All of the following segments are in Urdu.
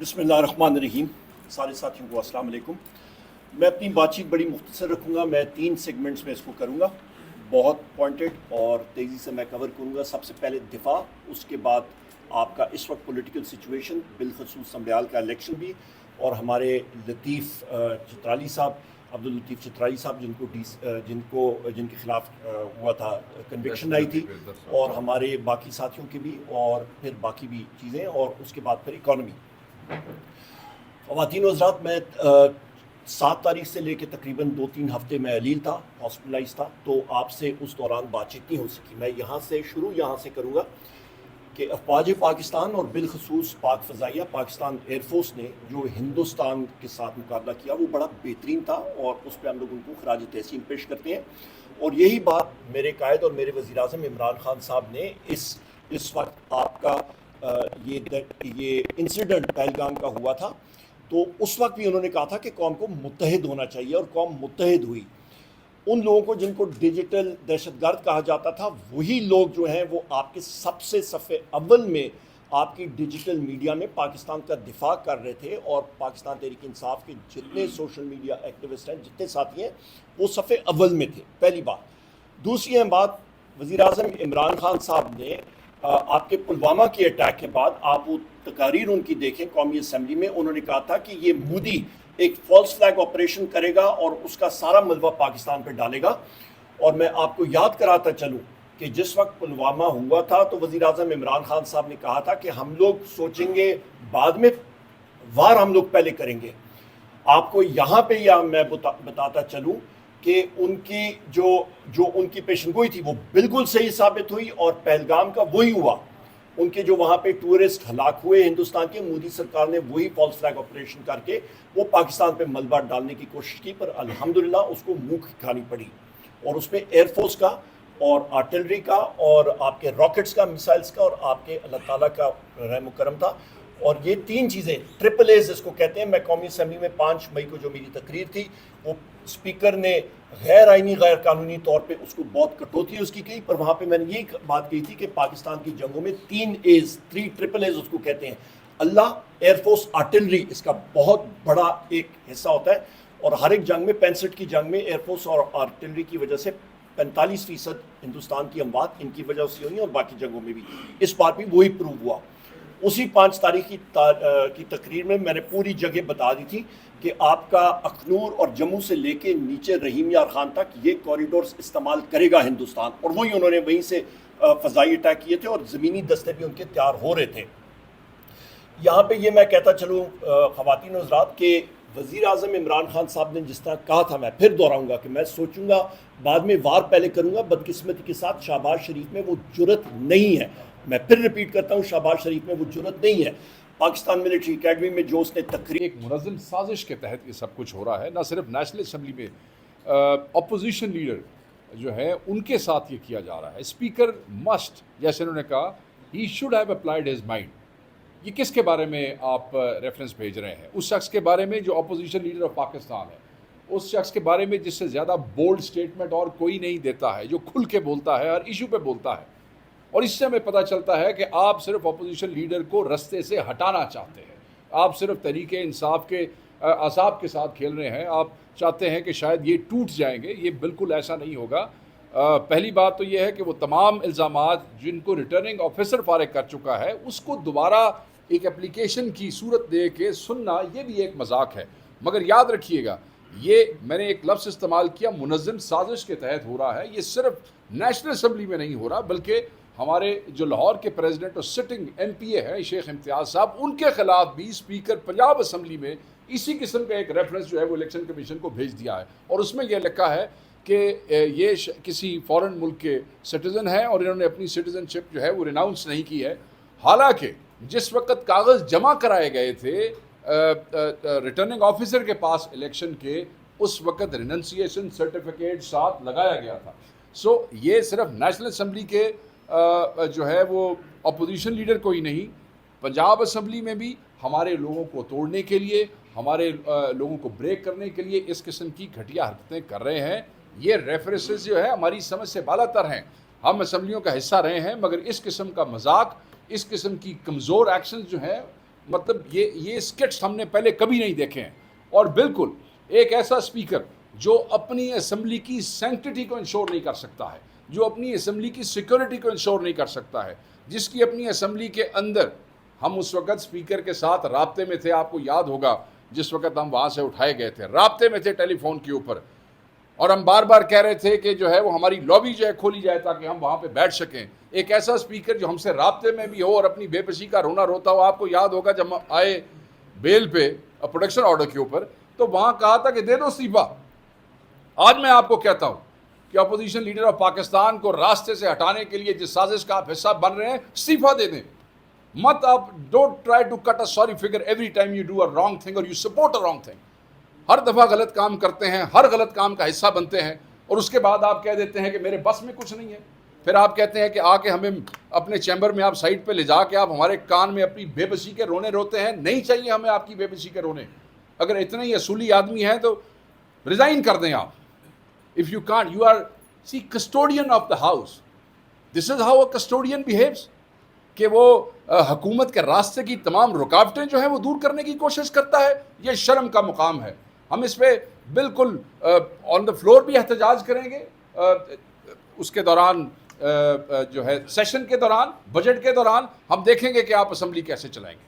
بسم اللہ الرحمن الرحیم. سارے ساتھیوں کو السلام علیکم. میں اپنی بات چیت بڑی مختصر رکھوں گا. میں 3 سیگمنٹس میں اس کو کروں گا, بہت پوائنٹڈ اور تیزی سے میں کور کروں گا. سب سے پہلے دفاع, اس کے بعد آپ کا اس وقت پولیٹیکل سچویشن, بالخصوص سنبھال کا الیکشن بھی, اور ہمارے لطیف چترالی صاحب, عبداللطیف چترالی صاحب, جن کے خلاف ہوا تھا, کنوکشن آئی تھی, اور ہمارے باقی ساتھیوں کے بھی, اور پھر باقی بھی چیزیں, اور اس کے بعد پھر اکانومی. خواتین و حضرات, میں 7 تاریخ سے لے کے تقریباً 2-3 ہفتے میں علیل تھا, ہاسپٹلائز تھا, تو آپ سے اس دوران بات چیت نہیں ہو سکی. میں یہاں سے کروں گا کہ افواج پاکستان اور بالخصوص پاک فضائیہ, پاکستان ایئر فورس نے جو ہندوستان کے ساتھ مقابلہ کیا وہ بڑا بہترین تھا, اور اس پہ ہم لوگ ان کو خراج تحسین پیش کرتے ہیں. اور یہی بات میرے قائد اور میرے وزیر اعظم عمران خان صاحب نے اس وقت آپ کا یہ انسیڈنٹ پہلگام کا ہوا تھا, تو اس وقت بھی انہوں نے کہا تھا کہ قوم کو متحد ہونا چاہیے, اور قوم متحد ہوئی. ان لوگوں کو جن کو ڈیجیٹل دہشت گرد کہا جاتا تھا, وہی لوگ جو ہیں وہ آپ کے سب سے صفحے اول میں آپ کی ڈیجیٹل میڈیا میں پاکستان کا دفاع کر رہے تھے, اور پاکستان تحریک انصاف کے جتنے سوشل میڈیا ایکٹیوسٹ ہیں, جتنے ساتھی ہیں, وہ صفحے اول میں تھے. پہلی بات. دوسری اہم بات, وزیر اعظم عمران خان صاحب نے آپ کے پلوامہ کے اٹیک کے بعد, آپ وہ تقاریر ان کی دیکھیں قومی اسمبلی میں, انہوں نے کہا تھا کہ یہ مودی ایک فالس فلیگ آپریشن کرے گا اور اس کا سارا ملبہ پاکستان پہ ڈالے گا. اور میں آپ کو یاد کراتا چلوں کہ جس وقت پلوامہ ہوا تھا تو وزیر اعظم عمران خان صاحب نے کہا تھا کہ ہم لوگ سوچیں گے بعد میں, وار ہم لوگ پہلے کریں گے. آپ کو یہاں پہ میں بتاتا چلوں کہ ان کی جو ان کی پیشن گوئی تھی وہ بالکل صحیح ثابت ہوئی, اور پہلگام کا وہی ہوا. ان کے جو وہاں پہ ٹورسٹ ہلاک ہوئے ہندوستان کے, مودی سرکار نے وہی فالس فلیگ آپریشن کر کے وہ پاکستان پہ ملبہ ڈالنے کی کوشش کی, پر الحمدللہ اس کو منہ کھانی پڑی. اور اس میں ایئر فورس کا اور آرٹلری کا اور آپ کے راکٹس کا, میسائلز کا, اور آپ کے اللہ تعالیٰ کا رحم و کرم تھا. اور یہ 3 چیزیں ٹرپل ایز اس کو کہتے ہیں. میں قومی اسمبلی میں 5 مئی کو جو میری تقریر تھی, وہ اسپیکر نے غیر آئینی غیر قانونی طور پہ اس کو بہت کٹوتی اس کی کی, پر وہاں پہ میں نے یہی بات کہی تھی کہ پاکستان کی جنگوں میں 3 ٹرپل ایز اس کو کہتے ہیں. اللہ, ایئر فورس, آرٹلری اس کا بہت بڑا ایک حصہ ہوتا ہے, اور ہر ایک جنگ میں 65 کی جنگ میں ایئر فورس اور آرٹلری کی وجہ سے 45% ہندوستان کی اموات ان کی وجہ سے ہوئی, اور باقی جنگوں میں بھی. اس بار بھی وہی پروو ہوا. اسی 5 تاریخ کی تقریر میں میں نے پوری جگہ بتا دی تھی کہ آپ کا اخنور اور جموں سے لے کے نیچے رحیم یار خان تک یہ کوریڈورز استعمال کرے گا ہندوستان, اور وہی انہوں نے وہیں سے فضائی اٹیک کیے تھے, اور زمینی دستے بھی ان کے تیار ہو رہے تھے. یہاں پہ یہ میں کہتا چلوں خواتین و حضرات کہ وزیر اعظم عمران خان صاحب نے جس طرح کہا تھا, میں پھر دہراؤں گا کہ میں سوچوں گا بعد میں وار پہلے کروں گا. بدقسمتی کے ساتھ شہباز شریف میں وہ جرت نہیں ہے. میں پھر ریپیٹ کرتا ہوں, شہباز شریف میں وہ جرت نہیں ہے. پاکستان ملٹری اکیڈمی میں جو اس نے تقریر, ایک منظم سازش کے تحت یہ سب کچھ ہو رہا ہے. نہ صرف نیشنل اسمبلی میں اپوزیشن لیڈر جو ہے ان کے ساتھ یہ کیا جا رہا ہے. اسپیکر مسٹ, جیسے انہوں نے کہا, he should have applied his mind. یہ کس کے بارے میں آپ ریفرنس بھیج رہے ہیں؟ اس شخص کے بارے میں جو اپوزیشن لیڈر آف پاکستان ہے, اس شخص کے بارے میں جس سے زیادہ بولڈ سٹیٹمنٹ اور کوئی نہیں دیتا ہے, جو کھل کے بولتا ہے, ہر ایشو پہ بولتا ہے. اور اس سے ہمیں پتہ چلتا ہے کہ آپ صرف اپوزیشن لیڈر کو رستے سے ہٹانا چاہتے ہیں. آپ صرف تحریک انصاف کے اعصاب کے ساتھ کھیل رہے ہیں. آپ چاہتے ہیں کہ شاید یہ ٹوٹ جائیں گے. یہ بالکل ایسا نہیں ہوگا. پہلی بات تو یہ ہے کہ وہ تمام الزامات جن کو ریٹرننگ آفیسر فارغ کر چکا ہے, اس کو دوبارہ ایک اپلیکیشن کی صورت دے کے سننا, یہ بھی ایک مذاق ہے. مگر یاد رکھیے گا, یہ میں نے ایک لفظ استعمال کیا, منظم سازش کے تحت ہو رہا ہے. یہ صرف نیشنل اسمبلی میں نہیں ہو رہا, بلکہ ہمارے جو لاہور کے پریزیڈنٹ اور سٹنگ ایم پی اے ہیں شیخ امتیاز صاحب, ان کے خلاف بھی اسپیکر پنجاب اسمبلی میں اسی قسم کا ایک ریفرنس جو ہے وہ الیکشن کمیشن کو بھیج دیا ہے. اور اس میں یہ لکھا ہے کہ یہ کسی فورن ملک کے سٹیزن ہیں, اور انہوں نے اپنی سٹیزن شپ جو ہے وہ ریناؤنس نہیں کی ہے. حالانکہ جس وقت کاغذ جمع کرائے گئے تھے ریٹرننگ آفیسر کے پاس الیکشن کے, اس وقت ریننسیشن سرٹیفکیٹ ساتھ لگایا گیا تھا. سو یہ صرف نیشنل اسمبلی کے جو ہے وہ اپوزیشن لیڈر کو ہی نہیں, پنجاب اسمبلی میں بھی ہمارے لوگوں کو توڑنے کے لیے, ہمارے لوگوں کو بریک کرنے کے لیے اس قسم کی گھٹیا حرکتیں کر رہے ہیں. یہ ریفرنسز جو ہے ہماری سمجھ سے بالا تر ہیں. ہم اسمبلیوں کا حصہ رہے ہیں, مگر اس قسم کا مذاق, اس قسم کی کمزور ایکشنز جو ہیں مطلب یہ اسکٹس ہم نے پہلے کبھی نہیں دیکھے ہیں. اور بالکل ایک ایسا اسپیکر جو اپنی اسمبلی کی سینکٹیٹی کو انشور نہیں کر سکتا ہے, جو اپنی اسمبلی کی سیکورٹی کو انشور نہیں کر سکتا ہے, جس کی اپنی اسمبلی کے اندر ہم اس وقت اسپیکر کے ساتھ رابطے میں تھے. آپ کو یاد ہوگا جس وقت ہم وہاں سے اٹھائے گئے تھے, رابطے میں تھے ٹیلی فون کے اوپر, اور ہم بار بار کہہ رہے تھے کہ جو ہے وہ ہماری لابی جو ہے کھولی جائے تاکہ ہم وہاں پہ بیٹھ سکیں. ایک ایسا اسپیکر جو ہم سے رابطے میں بھی ہو اور اپنی بے بسی کا رونا روتا ہو. آپ کو یاد ہوگا جب ہم آئے بیل پہ پروڈکشن آرڈر کے اوپر تو وہاں کہا تھا کہ دے دو استعفیٰ. آج میں آپ کو کہتا ہوں کہ اپوزیشن لیڈر آف پاکستان کو راستے سے ہٹانے کے لیے جس سازش کا آپ حصہ بن رہے ہیں, استعفیٰ دے دیں. مت آپ don't try to cut a sorry figure every time you do a wrong thing اور you support a wrong thing. ہر دفعہ غلط کام کرتے ہیں, ہر غلط کام کا حصہ بنتے ہیں, اور اس کے بعد آپ کہہ دیتے ہیں کہ میرے بس میں کچھ نہیں ہے. پھر آپ کہتے ہیں کہ آ کے ہمیں اپنے چیمبر میں آپ سائٹ پہ لے جا کے آپ ہمارے کان میں اپنی بے بسی کے رونے روتے ہیں. نہیں چاہیے ہمیں آپ کی بے بسی کے رونے. اگر اتنے ہی اصولی آدمی ہیں تو ریزائن کر دیں آپ. If you can't, you are, see, custodian of the house. This is how a custodian behaves. کہ وہ حکومت کے راستے کی تمام رکاوٹیں جو ہیں وہ دور کرنے کی کوشش کرتا ہے. یہ شرم کا مقام ہے. ہم اس پہ بالکل آن دا فلور بھی احتجاج کریں گے اس کے دوران, جو ہے سیشن کے دوران, بجٹ کے دوران. ہم دیکھیں گے کہ آپ اسمبلی کیسے چلائیں گے,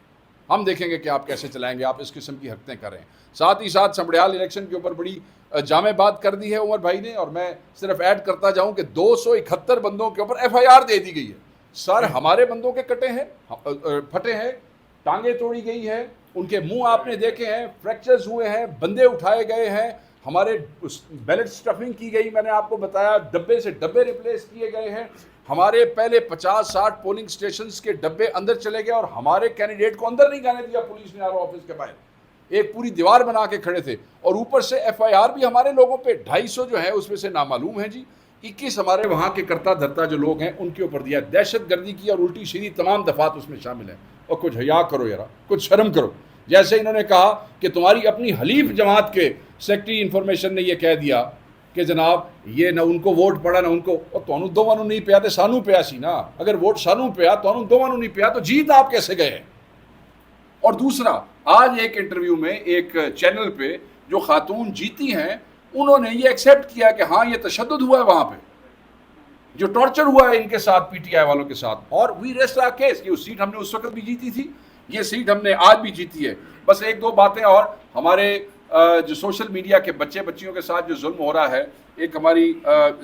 ہم دیکھیں گے کہ آپ کیسے چلائیں گے. آپ اس قسم کی حرکتیں کر رہے ہیں. ساتھ ہی ساتھ سمبڑیال الیکشن کے اوپر بڑی جامع بات کر دی ہے عمر بھائی نے, اور میں صرف ایڈ کرتا جاؤں کہ 271 بندوں کے اوپر ایف آئی آر دے دی گئی ہے. سر ہمارے بندوں کے کٹے ہیں, پھٹے ہیں, ٹانگیں توڑی گئی ہیں, ان کے منہ آپ نے دیکھے ہیں, فریکچرز ہوئے ہیں, بندے اٹھائے گئے ہیں, ہمارے بیلٹ اسٹفنگ کی گئی, میں نے آپ کو بتایا ڈبے سے ڈبے ریپلیس کیے گئے ہیں. ہمارے پہلے 50-60 پولنگ سٹیشنز کے ڈبے اندر چلے گئے اور ہمارے کینڈیڈیٹ کو اندر نہیں جانے دیا پولیس نے. آر آفس کے باہر ایک پوری دیوار بنا کے کھڑے تھے, اور اوپر سے ایف آئی آر بھی ہمارے لوگوں پہ 250 جو ہے اس میں سے نامعلوم ہیں جی. 21 ہمارے وہاں کے کرتا دھرتا جو لوگ ہیں ان کے اوپر دیا. دہشت گردی کی اور الٹی سیدھی تمام دفعات اس میں شامل ہیں. اور کچھ حیا کرو یار, کچھ شرم کرو. جیسے انہوں نے کہا کہ تمہاری اپنی حلیف جماعت کے سیکٹری انفارمیشن نے یہ کہہ دیا کہ جناب یہ نہ ان کو ووٹ پڑا نہ ان کو, اور تانوں دوواں نہیں پیا تے سانوں پیا سی نا. اگر ووٹ سانوں پیا تانوں دوواں نہیں پیا تو جیت آپ کیسے گئے ہیں؟ اور دوسرا, آج ایک انٹرویو میں ایک چینل پہ جو خاتون جیتی ہیں انہوں نے یہ ایکسیپٹ کیا کہ ہاں یہ تشدد ہوا ہے وہاں پہ, جو ٹارچر ہوا ہے ان کے ساتھ, پی ٹی آئی والوں کے ساتھ. اور وی ریسٹ آر کیس, یہ سیٹ ہم نے اس وقت بھی جیتی تھی, یہ سیٹ ہم نے آج بھی جیتی ہے. بس ایک دو باتیں اور. ہمارے جو سوشل میڈیا کے بچیوں کے ساتھ جو ظلم ہو رہا ہے, ایک ہماری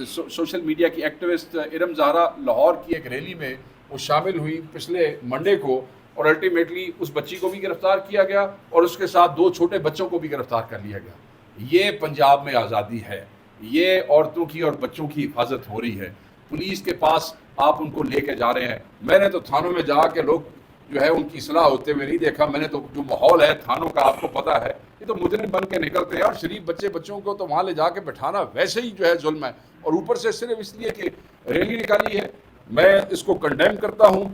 سوشل میڈیا کی ایکٹیوسٹ ارم زہرا لاہور کی ایک ریلی میں وہ شامل ہوئی پچھلے منڈے کو, اور الٹیمیٹلی اس بچی کو بھی گرفتار کیا گیا اور اس کے ساتھ 2 چھوٹے بچوں کو بھی گرفتار کر لیا گیا. یہ پنجاب میں آزادی ہے, یہ عورتوں کی اور بچوں کی حفاظت ہو رہی ہے. پولیس کے پاس آپ ان کو لے کے جا رہے ہیں. میں نے تو تھانوں میں جا کے لوگ جو ہے ان کی اصلاح ہوتے ہوئے نہیں دیکھا. میں نے تو جو ماحول ہے تھانوں کا آپ کو پتا ہے, یہ تو مجرم بن کے نکلتے ہیں, اور شریف بچوں کو تو وہاں لے جا کے بٹھانا ویسے ہی جو ہے ظلم ہے. اور اوپر سے صرف اس لیے کہ ریلی نکالی ہے, میں اس کو کنڈیم کرتا ہوں.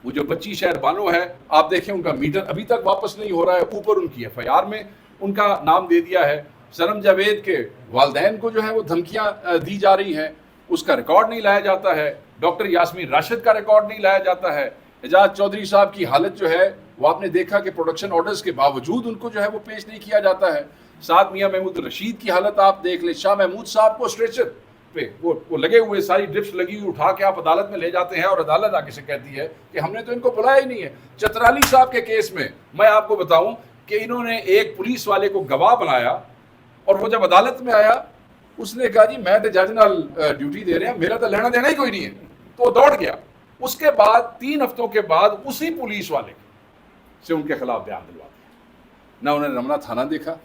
وہ جو بچی شہر بانو ہے, آپ دیکھیں ان کا میٹر ابھی تک واپس نہیں ہو رہا ہے. اوپر ان کی ایف آئی آر میں ان کا نام دے دیا ہے. سنم جاوید کے والدین کو جو ہے وہ دھمکیاں دی جا رہی ہیں, اس کا ریکارڈ نہیں لایا جاتا ہے. ڈاکٹر یاسمین راشد کا ریکارڈ نہیں لایا جاتا ہے. اعجاز چودھری صاحب کی حالت جو ہے وہ آپ نے دیکھا کہ پروڈکشن آرڈرز کے باوجود ان کو جو ہے وہ پیش نہیں کیا جاتا ہے. ساتھ میاں محمود رشید کی حالت آپ دیکھ لیں. شاہ محمود صاحب کو اسٹریچر پہ وہ لگے ہوئے, ساری ڈرپس لگی ہوئی, اٹھا کے آپ عدالت میں لے جاتے ہیں اور عدالت آگے سے کہتی ہے کہ ہم نے تو ان کو بلایا ہی نہیں ہے. چترالی صاحب کے کیس میں میں آپ کو بتاؤں کہ انہوں نے ایک پولیس والے کو گواہ بنایا, اور وہ جب عدالت میں آیا اس نے کہا جی میں تو جج نال ڈیوٹی دے رہے ہیں, میرا تو لینا دینا ہی کوئی نہیں ہے, تو وہ دوڑ گیا. اس کے بعد 3 ہفتوں کے بعد اسی پولیس والے سے ان کے خلاف بیان دلوا دیا. نہ انہوں نے رمنا تھانہ دیکھا,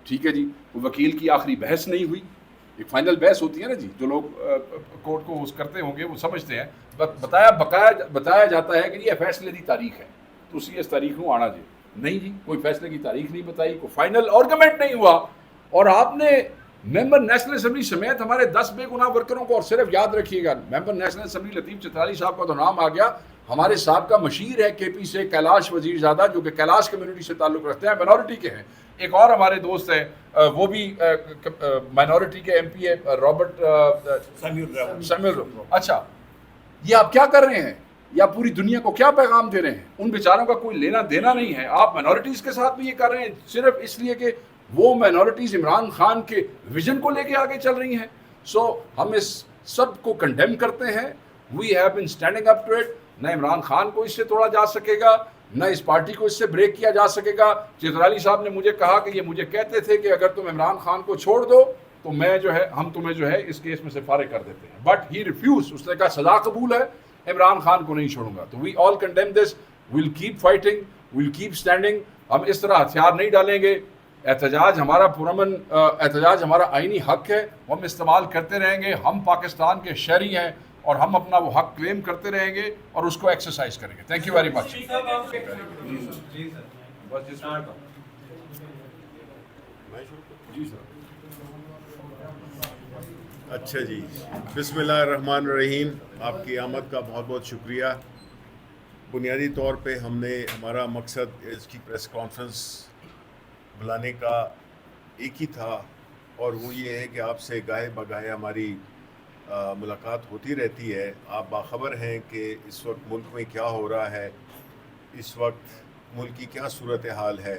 ٹھیک ہے جی, وہ وکیل کی آخری بحث نہیں ہوئی. ایک فائنل بحث ہوتی ہے نا جی, جو لوگ کورٹ کو اس کرتے ہوں گے وہ سمجھتے ہیں. بتایا جاتا ہے کہ یہ فیصلے کی تاریخ ہے, تو اسی اس تاریخ کو آنا جی. نہیں جی, کوئی فیصلے کی تاریخ نہیں بتائی, کوئی فائنل آرگومنٹ نہیں ہوا. اور آپ نے ممبر نیشنل اسمبلی سمیت ہمارے 10 بے گناہ ورکروں کو, اور صرف یاد رکھیے گا ممبر نیشنل اسمبلی لطیف چترالی صاحب کا تو نام آ گیا, ہمارے صاحب کا مشیر ہے کے پی سے کیلاش وزیر زادہ, جو کہ کیلاش کمیونٹی سے تعلق رکھتے ہیں, مائنورٹی کے ہیں. ایک اور ہمارے دوست ہیں وہ بھی مائنورٹی کے ایم پی ہے, رابرٹ سیمول. اچھا, یہ آپ کیا کر رہے ہیں؟ یا پوری دنیا کو کیا پیغام دے رہے ہیں؟ ان بیچاروں کا کوئی لینا دینا نہیں ہے. آپ مائنورٹیز کے ساتھ بھی یہ کر رہے ہیں صرف اس لیے کہ وہ مائنورٹیز عمران خان کے ویژن کو لے کے آگے چل رہی ہیں. سو ہم اس سب کو کنڈیم کرتے ہیں. We have been standing up to it. نہ عمران خان کو اس سے توڑا جا سکے گا, نہ اس پارٹی کو اس سے بریک کیا جا سکے گا. چترالی صاحب نے مجھے کہا کہ یہ مجھے کہتے تھے کہ اگر تم عمران خان کو چھوڑ دو تو میں جو ہے ہم تمہیں جو ہے اس کیس میں سے فارغ کر دیتے ہیں. But he refuse. اس نے کہا سزا قبول ہے, عمران خان کو نہیں چھوڑوں گا. تو we all condemn this. We'll keep fighting, we'll keep standing. ہم اس طرح ہتھیار نہیں ڈالیں گے. احتجاج ہمارا پرامن احتجاج ہمارا آئینی حق ہے, وہ ہم استعمال کرتے رہیں گے. ہم پاکستان کے شہری ہیں اور ہم اپنا وہ حق کلیم کرتے رہیں گے اور اس کو ایکسرسائز کریں گے. Thank you very much. اچھا جی, بسم اللہ الرحمن الرحیم. آپ کی آمد کا بہت بہت شکریہ. بنیادی طور پہ ہم نے ہمارا مقصد اس کی پریس کانفرنس بلانے کا ایک ہی تھا, اور وہ یہ ہے کہ آپ سے گاہے بگاہے ہماری ملاقات ہوتی رہتی ہے. آپ باخبر ہیں کہ اس وقت ملک میں کیا ہو رہا ہے, اس وقت ملک کی کیا صورتحال ہے.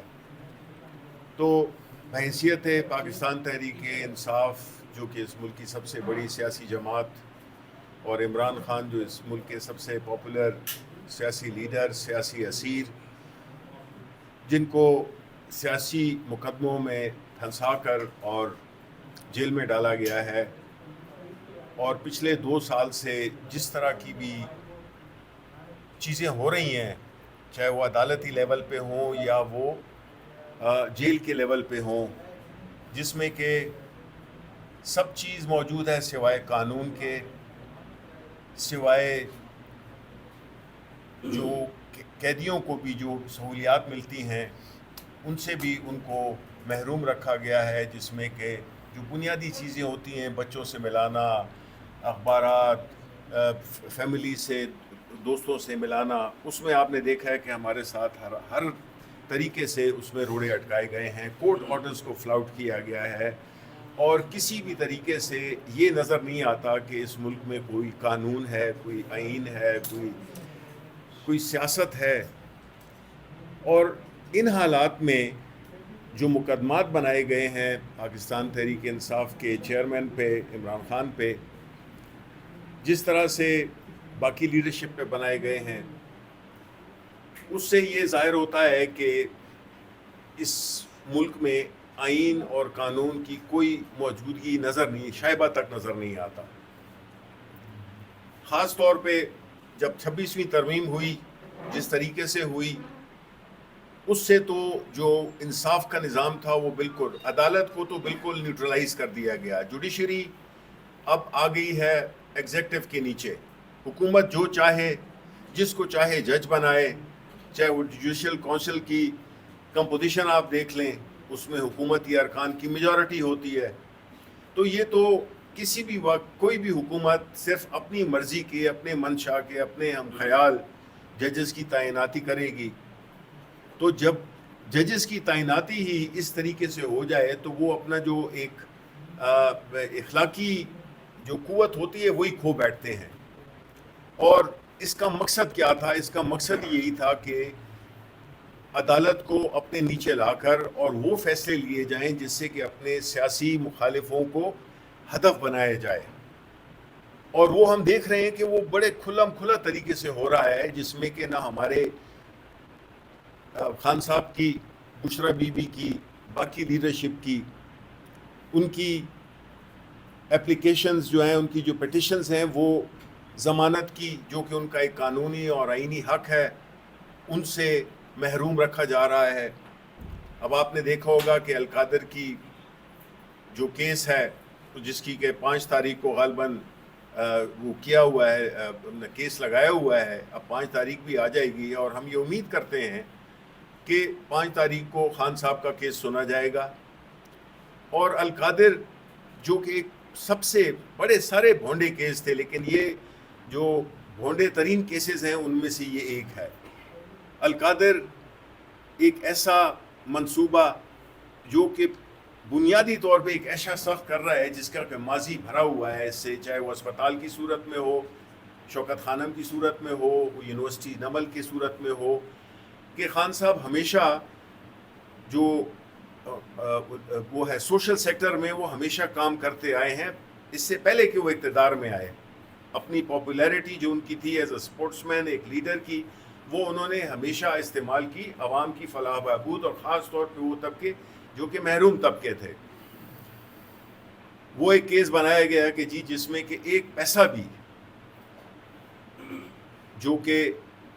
تو بحیثیت پاکستان تحریک انصاف, جو کہ اس ملک کی سب سے بڑی سیاسی جماعت, اور عمران خان جو اس ملک کے سب سے پاپولر سیاسی لیڈر, سیاسی اسیر, جن کو سیاسی مقدموں میں پھنسا کر اور جیل میں ڈالا گیا ہے, اور پچھلے 2 سال سے جس طرح کی بھی چیزیں ہو رہی ہیں, چاہے وہ عدالتی لیول پہ ہوں یا وہ جیل کے لیول پہ ہوں, جس میں کہ سب چیز موجود ہے سوائے قانون کے, سوائے جو قیدیوں کو بھی جو سہولیات ملتی ہیں ان سے بھی ان کو محروم رکھا گیا ہے, جس میں کہ جو بنیادی چیزیں ہوتی ہیں, بچوں سے ملانا, اخبارات, فیملی سے, دوستوں سے ملانا, اس میں آپ نے دیکھا ہے کہ ہمارے ساتھ ہر طریقے سے اس میں روڑے اٹکائے گئے ہیں. کورٹ آرڈرز کو فلاؤٹ کیا گیا ہے, اور کسی بھی طریقے سے یہ نظر نہیں آتا کہ اس ملک میں کوئی قانون ہے, کوئی آئین ہے, کوئی سیاست ہے. اور ان حالات میں جو مقدمات بنائے گئے ہیں پاکستان تحریک انصاف کے چیئرمین پہ, عمران خان پہ, جس طرح سے باقی لیڈرشپ پہ بنائے گئے ہیں, اس سے یہ ظاہر ہوتا ہے کہ اس ملک میں آئین اور قانون کی کوئی موجودگی نظر نہیں, شائبہ تک نظر نہیں آتا. خاص طور پہ جب 26ویں ترمیم ہوئی, جس طریقے سے ہوئی, اس سے تو جو انصاف کا نظام تھا وہ بالکل, عدالت کو تو بالکل نیوٹرلائز کر دیا گیا. جوڈیشری اب آ گئی ہے ایگزیکٹو کے نیچے. حکومت جو چاہے, جس کو چاہے جج بنائے, چاہے وہ جوڈیشل کونسل کی کمپوزیشن آپ دیکھ لیں, اس میں حکومتی ارکان کی میجورٹی ہوتی ہے. تو یہ تو کسی بھی وقت کوئی بھی حکومت صرف اپنی مرضی کے, اپنے منشا کے, اپنے ہم خیال ججز کی تعیناتی کرے گی. تو جب ججز کی تعیناتی ہی اس طریقے سے ہو جائے تو وہ اپنا جو ایک اخلاقی جو قوت ہوتی ہے وہی کھو بیٹھتے ہیں. اور اس کا مقصد کیا تھا؟ اس کا مقصد یہی تھا کہ عدالت کو اپنے نیچے لا کر اور وہ فیصلے لیے جائیں جس سے کہ اپنے سیاسی مخالفوں کو ہدف بنایا جائے. اور وہ ہم دیکھ رہے ہیں کہ وہ بڑے کھلا طریقے سے ہو رہا ہے, جس میں کہ نہ ہمارے خان صاحب کی, بشرا بی بی کی, باقی لیڈرشپ کی, ان کی اپلیکیشنز جو ہیں, ان کی جو پٹیشنز ہیں, وہ ضمانت کی, جو کہ ان کا ایک قانونی اور آئینی حق ہے, ان سے محروم رکھا جا رہا ہے. اب آپ نے دیکھا ہوگا کہ القادر کی جو کیس ہے, جس کی کہ 5 تاریخ کو غالباً وہ کیا ہوا ہے, کیس لگایا ہوا ہے, اب 5 تاریخ بھی آ جائے گی, اور ہم یہ امید کرتے ہیں کہ 5 تاریخ کو خان صاحب کا کیس سنا جائے گا. اور القادر جو کہ ایک سب سے بڑے سارے بھونڈے کیس تھے, لیکن یہ جو بھونڈے ترین کیسز ہیں ان میں سے یہ ایک ہے. القادر ایک ایسا منصوبہ جو کہ بنیادی طور پہ ایک ایسا سخت کر رہا ہے جس کا کہ ماضی بھرا ہوا ہے اس سے, چاہے وہ اسپتال کی صورت میں ہو, شوکت خانم کی صورت میں ہو, یونیورسٹی نمل کی صورت میں ہو, کہ خان صاحب ہمیشہ جو وہ ہے سوشل سیکٹر میں وہ ہمیشہ کام کرتے آئے ہیں اس سے پہلے کہ وہ اقتدار میں آئے. اپنی پاپولیرٹی جو ان کی تھی ایز اے سپورٹس مین, ایک لیڈر کی, وہ انہوں نے ہمیشہ استعمال کی عوام کی فلاح بہبود, اور خاص طور پہ وہ طبقے جو کہ محروم طبقے تھے. وہ ایک کیس بنایا گیا کہ جی جس میں کہ ایک پیسہ بھی جو کہ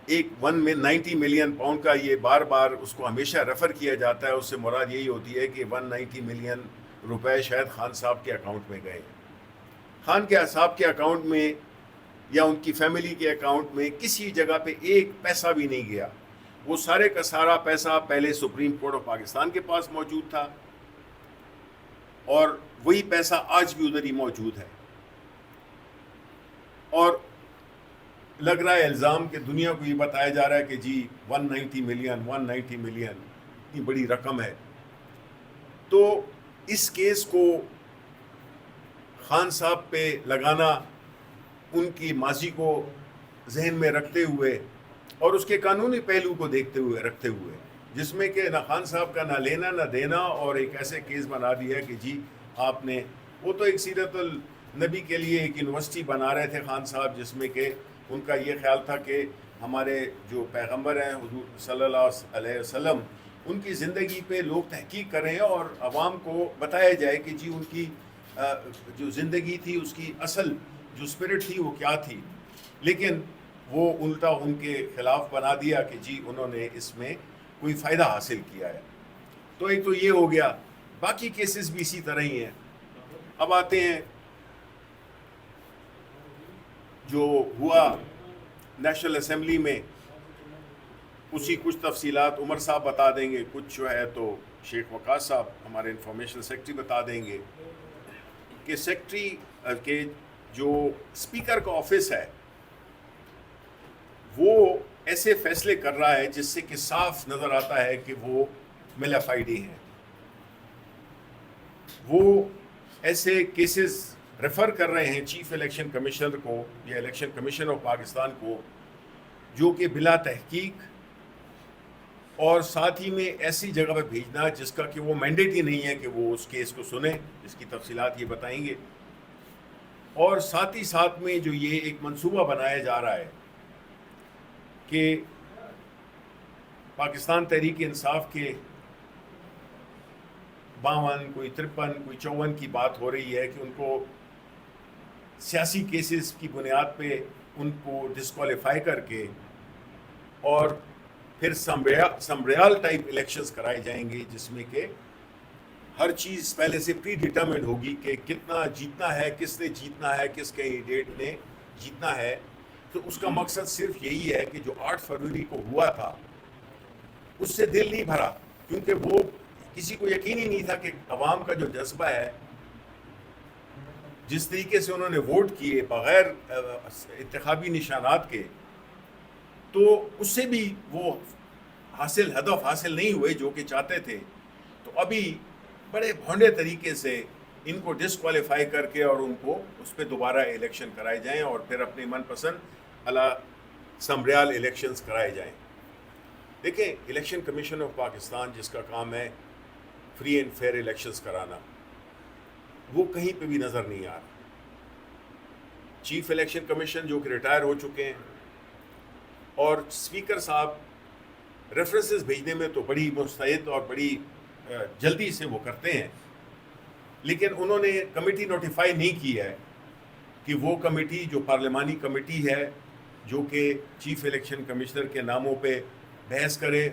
ایک 90 ملین پاؤنڈ کا, یہ بار بار اس کو ہمیشہ ریفر کیا جاتا ہے, اس سے مراد یہی ہوتی ہے کہ 190 ملین روپے شاید خان صاحب کے اکاؤنٹ میں گئے. خان کے صاحب کے اکاؤنٹ میں یا ان کی فیملی کے اکاؤنٹ میں کسی جگہ پہ ایک پیسہ بھی نہیں گیا. وہ سارے کا سارا پیسہ پہلے سپریم کورٹ آف پاکستان کے پاس موجود تھا, اور وہی پیسہ آج بھی ادھر ہی موجود ہے. اور لگ رہا ہے الزام کہ دنیا کو یہ بتایا جا رہا ہے کہ جی 190 ملین اتنی بڑی رقم ہے. تو اس کیس کو خان صاحب پہ لگانا ان کی ماضی کو ذہن میں رکھتے ہوئے اور اس کے قانونی پہلو کو رکھتے ہوئے, جس میں کہ نہ خان صاحب کا نہ لینا نہ دینا, اور ایک ایسے کیس بنا دیا کہ جی آپ نے, وہ تو ایک سیرت النبی کے لیے ایک یونیورسٹی بنا رہے تھے خان صاحب, جس میں کہ ان کا یہ خیال تھا کہ ہمارے جو پیغمبر ہیں حضور صلی اللہ علیہ وسلم, ان کی زندگی پہ لوگ تحقیق کریں اور عوام کو بتایا جائے کہ جی ان کی جو زندگی تھی اس کی اصل جو اسپرٹ تھی وہ کیا تھی. لیکن وہ الٹا ان کے خلاف بنا دیا کہ جی انہوں نے اس میں کوئی فائدہ حاصل کیا ہے. تو ایک تو یہ ہو گیا, باقی کیسز بھی اسی طرح ہی ہیں. اب آتے ہیں جو ہوا نیشنل اسمبلی میں, اسی کچھ تفصیلات عمر صاحب بتا دیں گے, کچھ جو ہے تو شیخ وقاص صاحب ہمارے انفارمیشن سیکرٹری بتا دیں گے کہ سیکرٹری کے جو اسپیکر کا آفس ہے وہ ایسے فیصلے کر رہا ہے جس سے کہ صاف نظر آتا ہے کہ وہ مل ایف آئی ڈی ہیں. وہ ایسے کیسز ریفر کر رہے ہیں چیف الیکشن کمشنر کو یا الیکشن کمیشن آف پاکستان کو, جو کہ بلا تحقیق اور ساتھ ہی میں ایسی جگہ پہ بھیجنا جس کا کہ وہ مینڈیٹ ہی نہیں ہے کہ وہ اس کیس کو سنیں, جس کی تفصیلات یہ بتائیں گے. اور ساتھ ہی ساتھ میں جو یہ ایک منصوبہ بنایا جا رہا ہے کہ پاکستان تحریک انصاف کے 52, کوئی 53, کوئی 54 کی بات ہو رہی ہے کہ ان کو سیاسی کیسز کی بنیاد پہ ان کو ڈسکوالیفائی کر کے اور پھر سمریال ٹائپ الیکشنز کرائے جائیں گے, جس میں کہ ہر چیز پہلے سے پری ڈیٹرمنڈ ہوگی کہ کتنا جیتنا ہے, کس نے جیتنا ہے, کس کینڈیڈیٹ نے جیتنا ہے. تو اس کا مقصد صرف یہی ہے کہ جو 8 فروری کو ہوا تھا اس سے دل نہیں بھرا, کیونکہ وہ کسی کو یقین ہی نہیں تھا کہ عوام کا جو جذبہ ہے, جس طریقے سے انہوں نے ووٹ کیے بغیر انتخابی نشانات کے, تو اس سے بھی وہ ہدف حاصل نہیں ہوئے جو کہ چاہتے تھے. تو ابھی بڑے بھونڈے طریقے سے ان کو ڈسکوالیفائی کر کے اور ان کو اس پہ دوبارہ الیکشن کرائے جائیں اور پھر اپنے من پسند سمریال الیکشنز کرائے جائیں. دیکھیں, الیکشن کمیشن آف پاکستان جس کا کام ہے فری اینڈ فیئر الیکشنز کرانا, وہ کہیں پہ بھی نظر نہیں آ رہا. چیف الیکشن کمیشن جو کہ ریٹائر ہو چکے ہیں, اور اسپیکر صاحب ریفرنسز بھیجنے میں تو بڑی مستعد اور بڑی جلدی سے وہ کرتے ہیں, لیکن انہوں نے کمیٹی نوٹیفائی نہیں کی ہے کہ وہ کمیٹی جو پارلیمانی کمیٹی ہے جو کہ چیف الیکشن کمشنر کے ناموں پہ بحث کرے,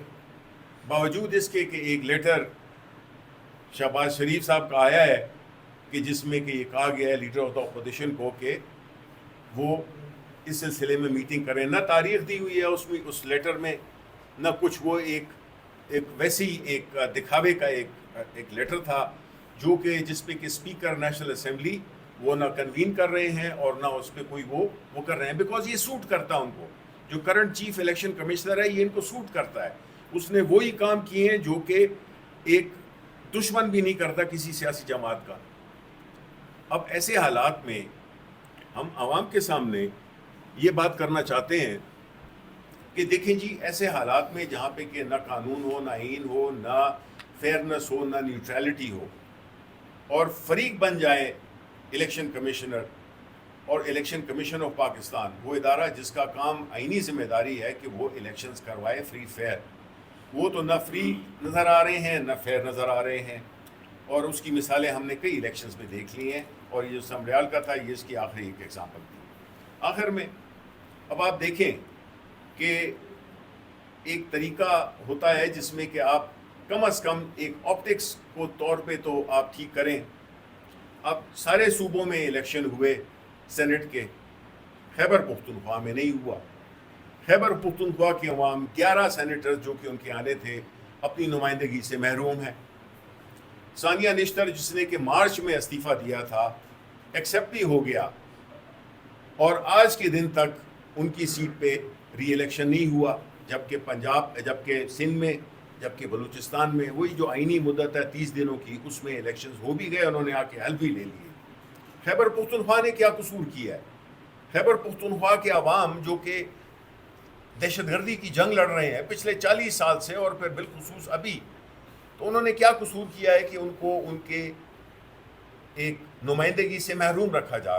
باوجود اس کے کہ ایک لیٹر شہباز شریف صاحب کا آیا ہے کہ جس میں کہ یہ کہا گیا ہے لیڈر آف دا اپوزیشن کو کہ وہ اس سلسلے میں میٹنگ کریں. نہ تاریخ دی ہوئی ہے اس لیٹر میں, نہ کچھ, وہ ایک ویسی ایک دکھاوے کا ایک لیٹر تھا جو کہ جس پہ کہ اسپیکر نیشنل اسمبلی وہ نہ کنوین کر رہے ہیں اور نہ اس پہ کوئی وہ کر رہے ہیں, بیکاز یہ سوٹ کرتا ہے ان کو. جو کرنٹ چیف الیکشن کمشنر ہے یہ ان کو سوٹ کرتا ہے. اس نے وہی کام کیے ہیں جو کہ ایک دشمن بھی نہیں کرتا کسی سیاسی جماعت کا. اب ایسے حالات میں ہم عوام کے سامنے یہ بات کرنا چاہتے ہیں کہ دیکھیں جی ایسے حالات میں جہاں پہ کہ نہ قانون ہو، نہ آئین ہو، نہ فیئرنس ہو، نہ نیوٹرلٹی ہو، اور فریق بن جائے الیکشن کمیشنر اور الیکشن کمیشن آف پاکستان، وہ ادارہ جس کا کام آئینی ذمہ داری ہے کہ وہ الیکشنز کروائے فری فیئر، وہ تو نہ فری نظر آ رہے ہیں نہ فیئر نظر آ رہے ہیں، اور اس کی مثالیں ہم نے کئی الیکشنز میں دیکھ لی ہیں، اور یہ جو سمریال کا تھا یہ اس کی آخری ایک ایگزامپل تھی۔ آخر میں اب آپ دیکھیں کہ ایک طریقہ ہوتا ہے جس میں کہ آپ کم از کم ایک آپٹکس کو طور پہ تو آپ ٹھیک کریں۔ اب سارے صوبوں میں الیکشن ہوئے سینٹ کے، خیبر پختونخوا میں نہیں ہوا۔ خیبر پختونخوا کے عوام 11 سینیٹرز جو کہ ان کے آنے تھے اپنی نمائندگی سے محروم ہیں۔ ثانیہ نشتر جس نے کہ مارچ میں استعفیٰ دیا تھا ایکسیپٹ ہی ہو گیا، اور آج کے دن تک ان کی سیٹ پہ ری الیکشن نہیں ہوا، جبکہ سندھ میں، جبکہ بلوچستان میں وہی جو آئینی مدت ہے 30 دنوں کی، اس میں الیکشنز ہو بھی گئے، انہوں نے آ کے حل بھی لے لیے۔ خیبر پختونخوا نے کیا قصور کیا ہے؟ خیبر پختونخوا کے عوام جو کہ دہشت گردی کی جنگ لڑ رہے ہیں پچھلے 40 سال سے، اور پھر بالخصوص ابھی، تو انہوں نے کیا قصور کیا ہے کہ ان کو ان کے ایک نمائندگی سے محروم رکھا جا رہا ہے؟